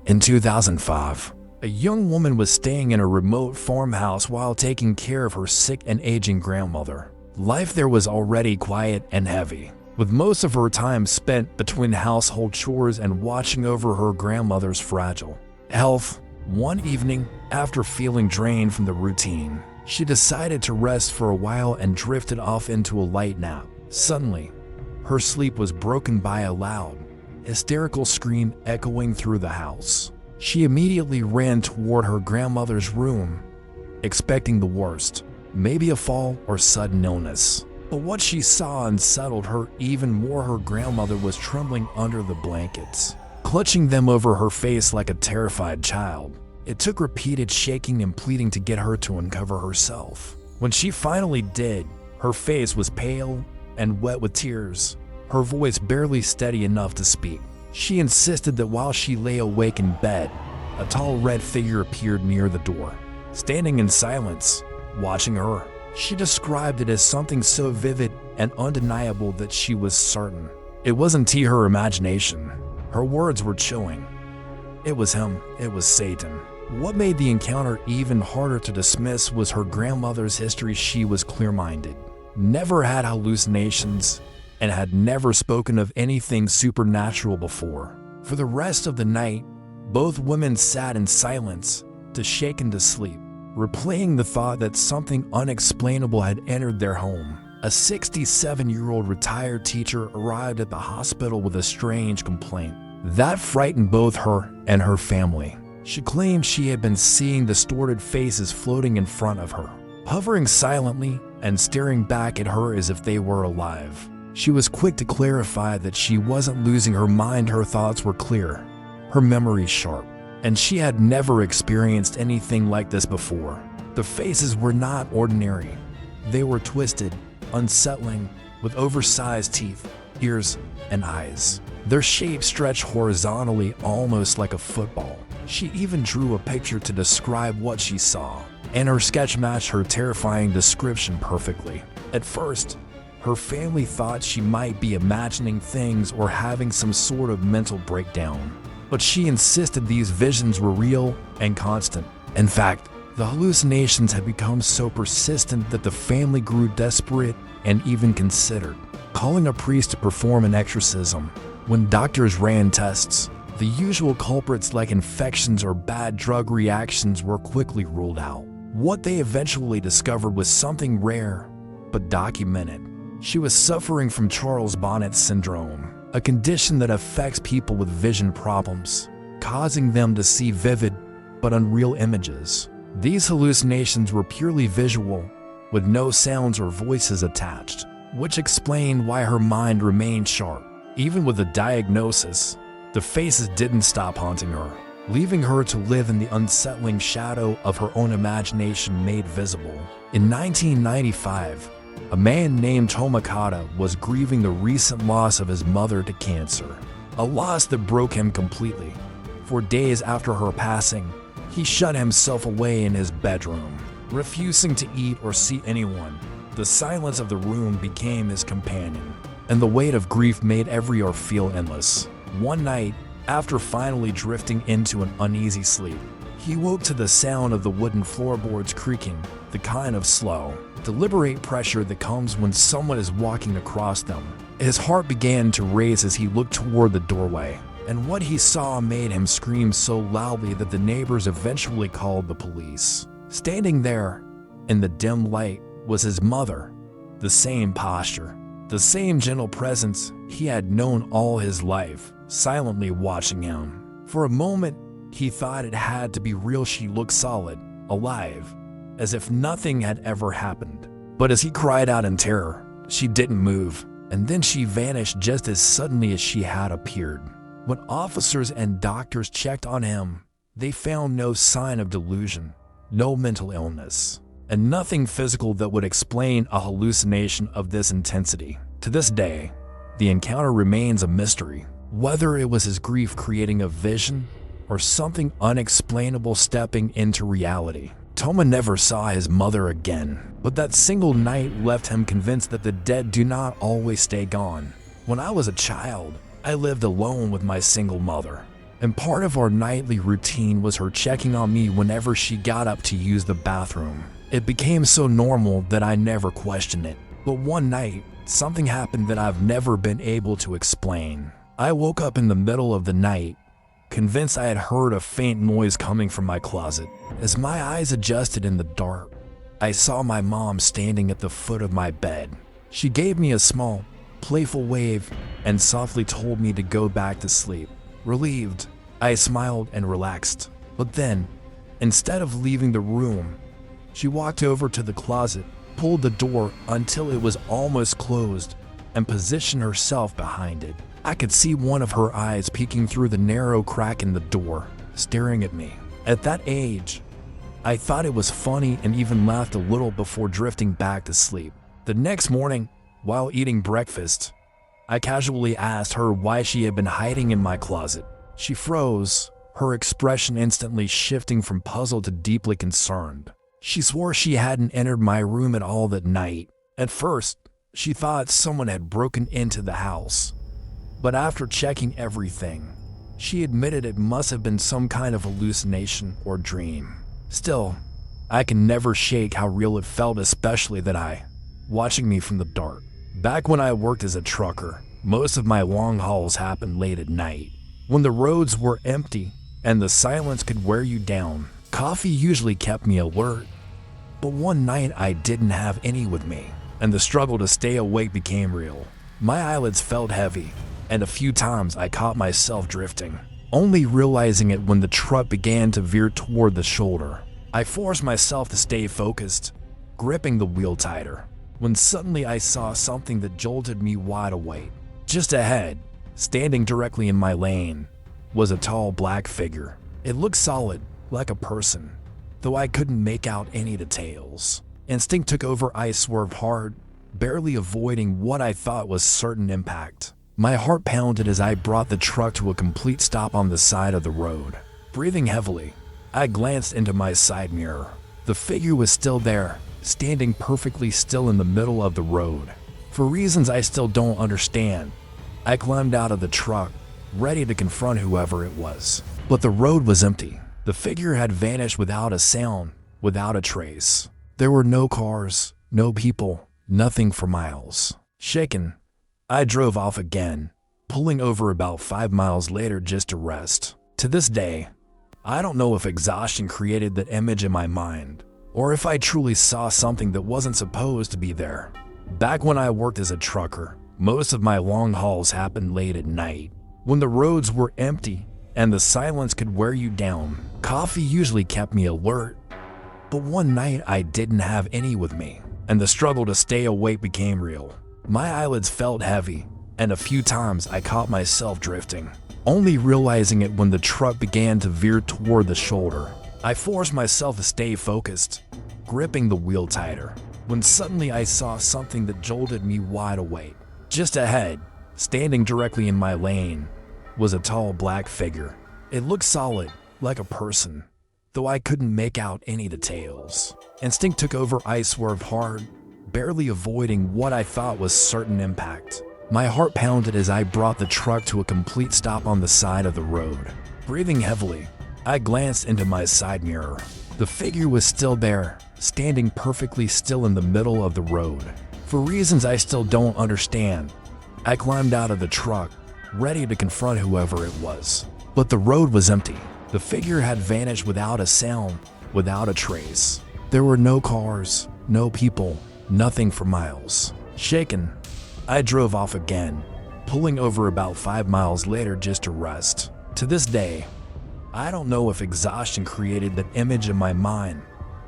In 2005, a young woman was staying in a remote farmhouse while taking care of her sick and aging grandmother. Life there was already quiet and heavy, with most of her time spent between household chores and watching over her grandmother's fragile health. One evening, after feeling drained from the routine, she decided to rest for a while and drifted off into a light nap. Suddenly, her sleep was broken by a loud, hysterical scream echoing through the house. She immediately ran toward her grandmother's room, expecting the worst, maybe a fall or sudden illness. But what she saw unsettled her even more. Her grandmother was trembling under the blankets, clutching them over her face like a terrified child. It took repeated shaking and pleading to get her to uncover herself. When she finally did, her face was pale and wet with tears, her voice barely steady enough to speak. She insisted that while she lay awake in bed, a tall red figure appeared near the door, standing in silence, watching her. She described it as something so vivid and undeniable that she was certain it wasn't her imagination. Her words were chilling. It was him. It was Satan. What made the encounter even harder to dismiss was her grandmother's history. She was clear-minded, never had hallucinations, and had never spoken of anything supernatural before. For the rest of the night, both women sat in silence, too shaken to sleep, replaying the thought that something unexplainable had entered their home. A 67-year-old retired teacher arrived at the hospital with a strange complaint that frightened both her and her family. She claimed she had been seeing distorted faces floating in front of her, hovering silently and staring back at her as if they were alive. She was quick to clarify that she wasn't losing her mind. Her thoughts were clear, her memory sharp, and she had never experienced anything like this before. The faces were not ordinary. They were twisted, unsettling, with oversized teeth, ears, and eyes. Their shape stretched horizontally, almost like a football. She even drew a picture to describe what she saw, and her sketch matched her terrifying description perfectly. At first, her family thought she might be imagining things or having some sort of mental breakdown, but she insisted these visions were real and constant. In fact, the hallucinations had become so persistent that the family grew desperate and even considered calling a priest to perform an exorcism. When doctors ran tests, the usual culprits like infections or bad drug reactions were quickly ruled out. What they eventually discovered was something rare but documented. She was suffering from Charles Bonnet syndrome, a condition that affects people with vision problems, causing them to see vivid but unreal images. These hallucinations were purely visual, with no sounds or voices attached, which explained why her mind remained sharp. Even with the diagnosis, the faces didn't stop haunting her, leaving her to live in the unsettling shadow of her own imagination made visible. In 1995, a man named Tomakata was grieving the recent loss of his mother to cancer, a loss that broke him completely. For days after her passing, he shut himself away in his bedroom, refusing to eat or see anyone. The silence of the room became his companion, and the weight of grief made every hour feel endless. One night, after finally drifting into an uneasy sleep, he woke to the sound of the wooden floorboards creaking, the kind of slow, deliberate pressure that comes when someone is walking across them. His heart began to race as he looked toward the doorway, and what he saw made him scream so loudly that the neighbors eventually called the police. Standing there, in the dim light, was his mother, the same posture, the same gentle presence he had known all his life, silently watching him. For a moment, he thought it had to be real. She looked solid, alive, as if nothing had ever happened. But as he cried out in terror, she didn't move, and then she vanished just as suddenly as she had appeared. When officers and doctors checked on him, they found no sign of delusion, no mental illness, and nothing physical that would explain a hallucination of this intensity. To this day, the encounter remains a mystery. Whether it was his grief creating a vision or something unexplainable stepping into reality. Toma never saw his mother again, but that single night left him convinced that the dead do not always stay gone. When I was a child, I lived alone with my single mother. and part of our nightly routine was her checking on me whenever she got up to use the bathroom. It became so normal that I never questioned it. But one night, something happened that I've never been able to explain. I woke up in the middle of the night, convinced I had heard a faint noise coming from my closet. As my eyes adjusted in the dark, I saw my mom standing at the foot of my bed. She gave me a small, playful wave and softly told me to go back to sleep. Relieved, I smiled and relaxed. But then, instead of leaving the room, she walked over to the closet, pulled the door until it was almost closed, and positioned herself behind it. I could see one of her eyes peeking through the narrow crack in the door, staring at me. At that age, I thought it was funny and even laughed a little before drifting back to sleep. The next morning, while eating breakfast, I casually asked her why she had been hiding in my closet. She froze, her expression instantly shifting from puzzled to deeply concerned. She swore she hadn't entered my room at all that night. At first, she thought someone had broken into the house. But after checking everything, she admitted it must have been some kind of hallucination or dream. Still, I can never shake how real it felt, especially that eye watching me from the dark. Back when I worked as a trucker, most of my long hauls happened late at night, when the roads were empty and the silence could wear you down. Coffee usually kept me alert, but one night I didn't have any with me, and the struggle to stay awake became real. My eyelids felt heavy, and a few times I caught myself drifting, only realizing it when the truck began to veer toward the shoulder. I forced myself to stay focused, gripping the wheel tighter, when suddenly I saw something that jolted me wide awake. Just ahead, standing directly in my lane, was a tall black figure. It looked solid, like a person, though I couldn't make out any details. Instinct took over. I swerved hard, barely avoiding what I thought was certain impact. My heart pounded as I brought the truck to a complete stop on the side of the road. Breathing heavily, I glanced into my side mirror. The figure was still there, standing perfectly still in the middle of the road. For reasons I still don't understand, I climbed out of the truck, ready to confront whoever it was. But the road was empty. The figure had vanished without a sound, without a trace. There were no cars, no people, nothing for miles. Shaken, I drove off again, pulling over about 5 miles later just to rest. To this day, I don't know if exhaustion created that image in my mind, or if I truly saw something that wasn't supposed to be there. Back when I worked as a trucker, most of my long hauls happened late at night, when the roads were empty and the silence could wear you down. Coffee usually kept me alert, but one night I didn't have any with me, and the struggle to stay awake became real. My eyelids felt heavy, and a few times I caught myself drifting, only realizing it when the truck began to veer toward the shoulder. I forced myself to stay focused, gripping the wheel tighter, when suddenly I saw something that jolted me wide awake. Just ahead, standing directly in my lane, was a tall black figure. It looked solid, like a person, though I couldn't make out any details. Instinct took over. I swerved hard, barely avoiding what I thought was certain impact. My heart pounded as I brought the truck to a complete stop on the side of the road. Breathing heavily, I glanced into my side mirror. The figure was still there, standing perfectly still in the middle of the road. For reasons I still don't understand, I climbed out of the truck, ready to confront whoever it was. But the road was empty. The figure had vanished without a sound, without a trace. There were no cars, no people, nothing for miles. Shaken, I drove off again, pulling over about 5 miles later just to rest. To this day, I don't know if exhaustion created that image in my mind,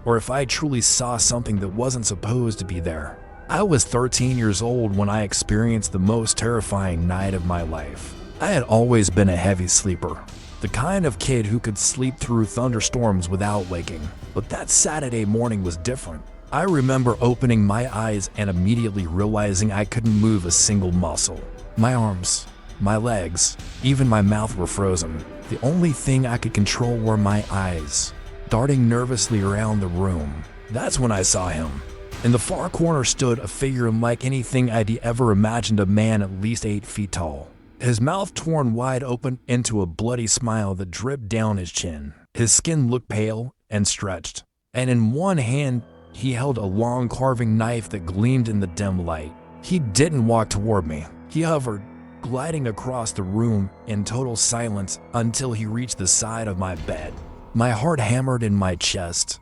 or if I truly saw something that wasn't supposed to be there. I was 13 years old when I experienced the most terrifying night of my life. I had always been a heavy sleeper, the kind of kid who could sleep through thunderstorms without waking. But that Saturday morning was different. I remember opening my eyes and immediately realizing I couldn't move a single muscle. My arms, my legs, even my mouth were frozen. The only thing I could control were my eyes, darting nervously around the room. That's when I saw him. In the far corner stood a figure unlike anything I'd ever imagined, a man at least 8 feet tall, his mouth torn wide open into a bloody smile that dripped down his chin. His skin looked pale and stretched, and in one hand he held a long carving knife that gleamed in the dim light. He didn't walk toward me. He hovered, gliding across the room in total silence until he reached the side of my bed. My heart hammered in my chest,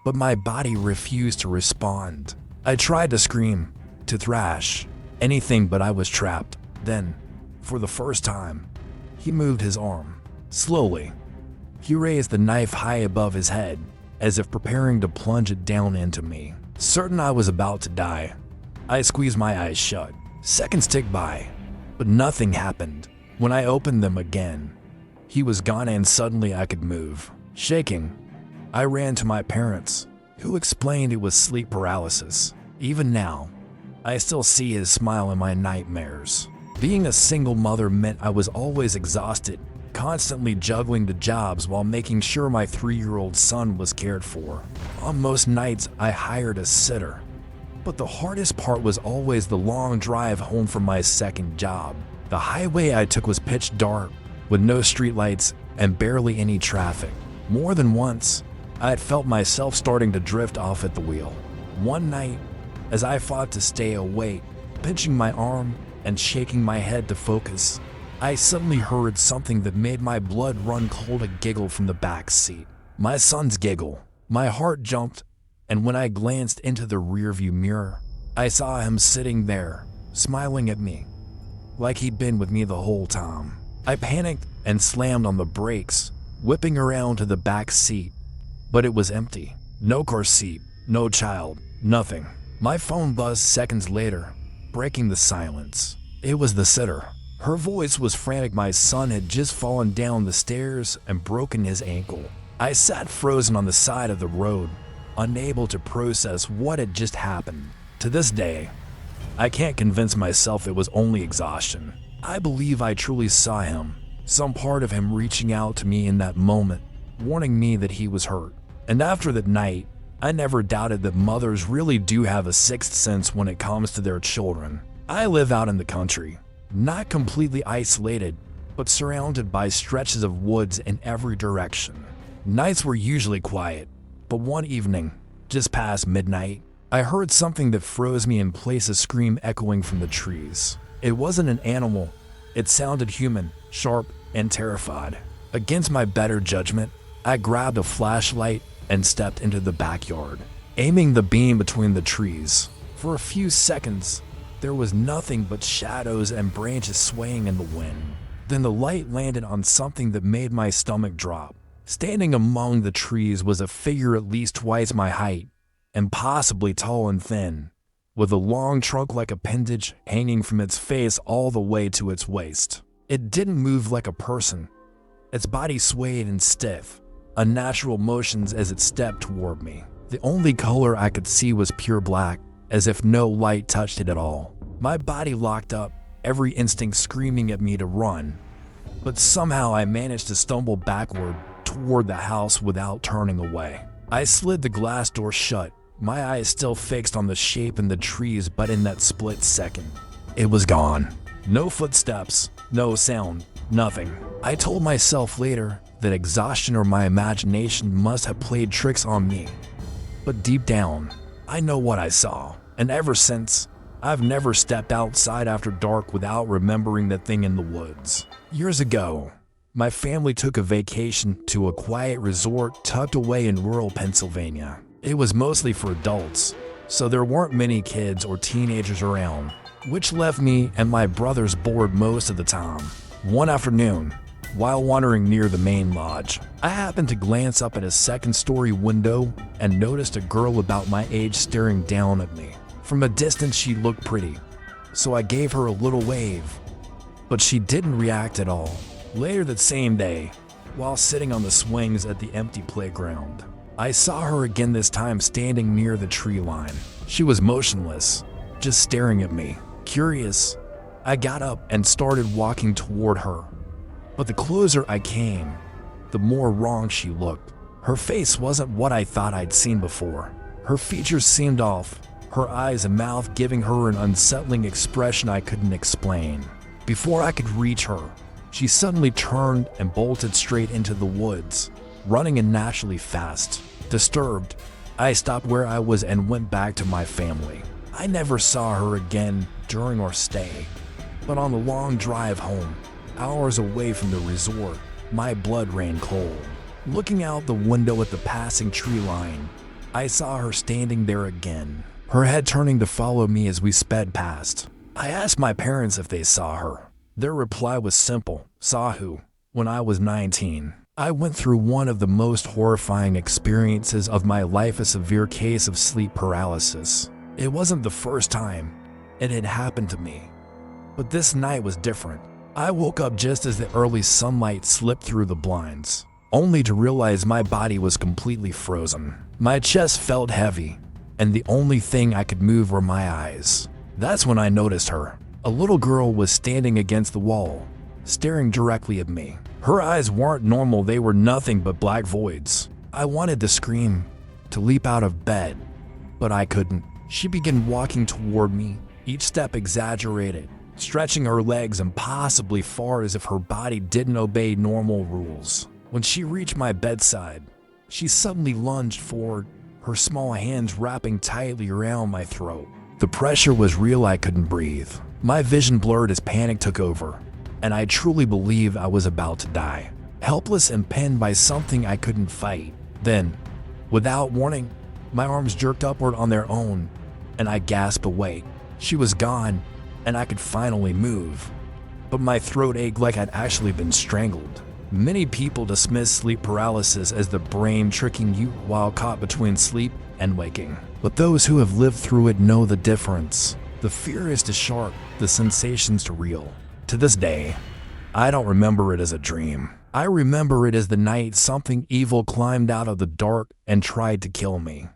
but my body refused to respond. I tried to scream, to thrash, anything, but I was trapped. Then, for the first time, he moved his arm. Slowly, he raised the knife high above his head, as if preparing to plunge it down into me. Certain I was about to die, I squeezed my eyes shut. Seconds ticked by, but nothing happened. When I opened them again, he was gone, and suddenly I could move. Shaking, I ran to my parents, who explained it was sleep paralysis. Even now, I still see his smile in my nightmares. Being a single mother meant I was always exhausted, constantly juggling the jobs while making sure my 3-year-old son was cared for. On most nights, I hired a sitter. But the hardest part was always the long drive home from my second job. The highway I took was pitch dark, with no streetlights and barely any traffic. More than once, I had felt myself starting to drift off at the wheel. One night, as I fought to stay awake, pinching my arm and shaking my head to focus, I suddenly heard something that made my blood run cold, a giggle from the back seat. My son's giggle. My heart jumped, and when I glanced into the rearview mirror, I saw him sitting there, smiling at me, like he'd been with me the whole time. I panicked and slammed on the brakes, whipping around to the back seat, but it was empty. No car seat, no child, nothing. My phone buzzed seconds later, breaking the silence. It was the sitter. Her voice was frantic. My son had just fallen down the stairs and broken his ankle. I sat frozen on the side of the road, unable to process what had just happened. To this day, I can't convince myself it was only exhaustion. I believe I truly saw him, some part of him reaching out to me in that moment, warning me that he was hurt. And after that night, I never doubted that mothers really do have a sixth sense when it comes to their children. I live out in the country, not completely isolated, but surrounded by stretches of woods in every direction. Nights were usually quiet, but one evening, just past midnight, I heard something that froze me in place, a scream echoing from the trees. It wasn't an animal. It sounded human, sharp, and terrified. Against my better judgment, I grabbed a flashlight and stepped into the backyard, aiming the beam between the trees. For a few seconds, there was nothing but shadows and branches swaying in the wind. Then the light landed on something that made my stomach drop. Standing among the trees was a figure at least twice my height, and possibly tall and thin, with a long trunk-like appendage hanging from its face all the way to its waist. It didn't move like a person. Its body swayed in stiff, unnatural motions as it stepped toward me. The only color I could see was pure black, as if no light touched it at all. My body locked up, every instinct screaming at me to run, but somehow I managed to stumble backward toward the house without turning away. I slid the glass door shut, my eyes still fixed on the shape in the trees, but in that split second, it was gone. No footsteps, no sound, nothing. I told myself later that exhaustion or my imagination must have played tricks on me. But deep down, I know what I saw, and ever since, I've never stepped outside after dark without remembering that thing in the woods. Years ago, my family took a vacation to a quiet resort tucked away in rural Pennsylvania. It was mostly for adults, so there weren't many kids or teenagers around, which left me and my brothers bored most of the time. One afternoon, while wandering near the main lodge, I happened to glance up at a second-story window and noticed a girl about my age staring down at me. From a distance, she looked pretty, so I gave her a little wave, but she didn't react at all. Later that same day, while sitting on the swings at the empty playground, I saw her again, this time standing near the tree line. She was motionless, just staring at me. Curious, I got up and started walking toward her. But the closer I came, the more wrong she looked. Her face wasn't what I thought I'd seen before. Her features seemed off, her eyes and mouth giving her an unsettling expression I couldn't explain. Before I could reach her, she suddenly turned and bolted straight into the woods, running unnaturally fast. Disturbed, I stopped where I was and went back to my family. I never saw her again during our stay, but on the long drive home, hours away from the resort, my blood ran cold. Looking out the window at the passing tree line, I saw her standing there again, her head turning to follow me as we sped past. I asked my parents if they saw her. Their reply was simple: saw who? When I was 19. I went through one of the most horrifying experiences of my life, a severe case of sleep paralysis. It wasn't the first time it had happened to me, but this night was different. I woke up just as the early sunlight slipped through the blinds, only to realize my body was completely frozen. My chest felt heavy, and the only thing I could move were my eyes. That's when I noticed her. A little girl was standing against the wall, staring directly at me. Her eyes weren't normal, they were nothing but black voids. I wanted to scream, to leap out of bed, but I couldn't. She began walking toward me, each step exaggerated, stretching her legs impossibly far as if her body didn't obey normal rules. When she reached my bedside, she suddenly lunged forward, her small hands wrapping tightly around my throat. The pressure was real, I couldn't breathe. My vision blurred as panic took over, and I truly believed I was about to die, helpless and pinned by something I couldn't fight. Then, without warning, my arms jerked upward on their own, and I gasped awake. She was gone, and I could finally move, but my throat ached like I'd actually been strangled. Many people dismiss sleep paralysis as the brain tricking you while caught between sleep and waking, but those who have lived through it know the difference. The fear is too sharp, the sensations too real. To this day, I don't remember it as a dream. I remember it as the night something evil climbed out of the dark and tried to kill me.